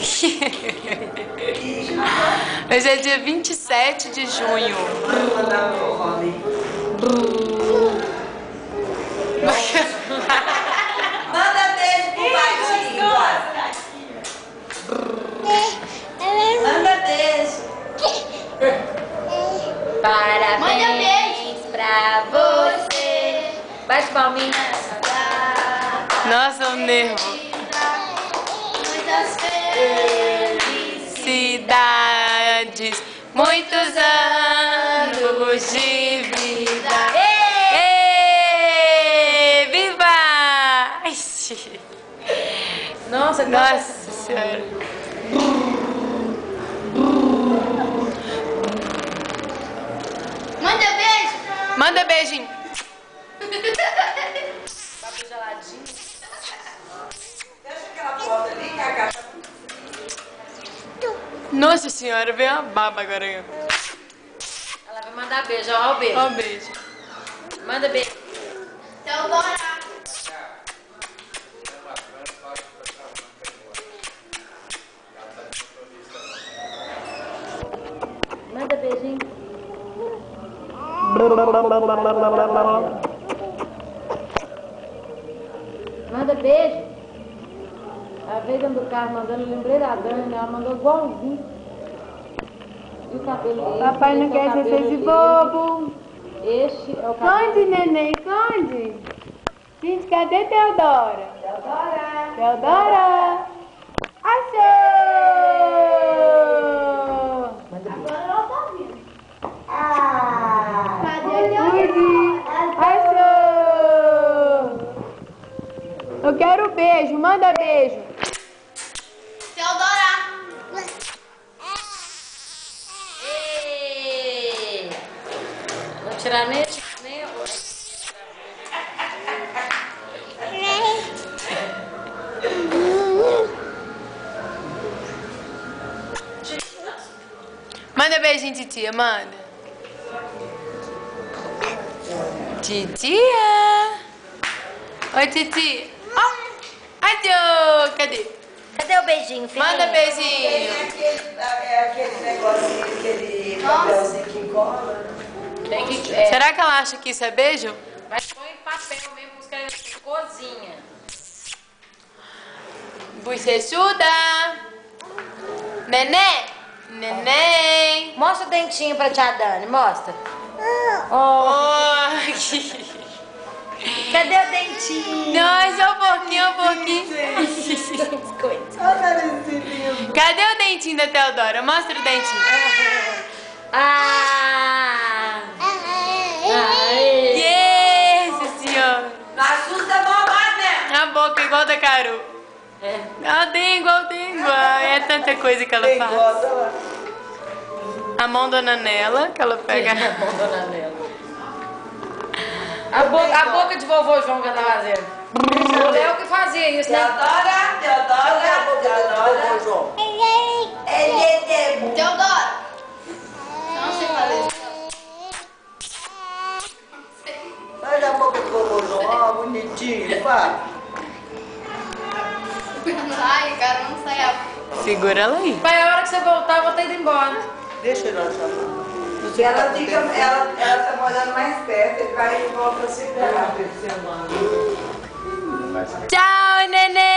Hoje é dia 27 de junho. Manda beijo pro Batinho. Manda beijo. Parabéns pra você. Bate palminha. Nossa, o nervo. Muitas Felicidades, muitos anos de vida. Ê, viva! Ai, Nossa, nossa senhora. Manda beijo. Manda beijinho. Papo geladinho. Deixa aquela foto ali que a caixa. Nossa senhora, veio uma baba agora. Ela vai mandar beijo, ó o beijo. Ó, beijo. Manda beijo. Teodora. Manda beijinho. Manda beijo. A vez dentro do carro mandando, eu lembrei da Dani, ela mandou igualzinho. E o cabelo dele. Papai não quer ser esse bobo. Este é o cabelo. Conde, neném, conde. Gente, cadê Teodora? Teodora. Achou! Agora ela tá vindo. Cadê Teodora? Achou! Eu quero beijo, manda beijo. Teodora! Ei! Vou tirar nem Manda beijinho, titia, manda. Titia. Oi, titia. Oh. Adiô. Cadê? Cadê o beijinho, filho? Manda beijinho. Aquele negocinho, aquele papelzinho que cola. Tem que... Será que ela acha que isso é beijo? Mas põe papel mesmo, escreve assim, cozinha. Bochechuda. Neném. Neném. Mostra o dentinho pra tia Dani, mostra. Oh. Cadê o dentinho? Não, só um pouquinho, Olha o narizinho lindo. Cadê o dentinho da Teodora? Mostra o dentinho. Ah! Esse senhor. Não assusta a mamãe, né? A boca igual da Caru. Ela tem igual. É tanta coisa que ela Tem faz. gosta lá. A mão da Nanela, que ela pega. A boca de vovô João que ela tá fazendo. O Léo que fazia isso, né? Teodora. Ele é bom. Teodora! Não sei fazer isso. Olha a boca do vovô João, ó, bonitinho, vai. Ai, cara, não sai a... Segura ela aí. Pai, a hora que você voltar, eu vou ter ido embora. Deixa ela chamar. Ela tá morando mais perto, ele vai e volta a se pegar. Tchau, neném.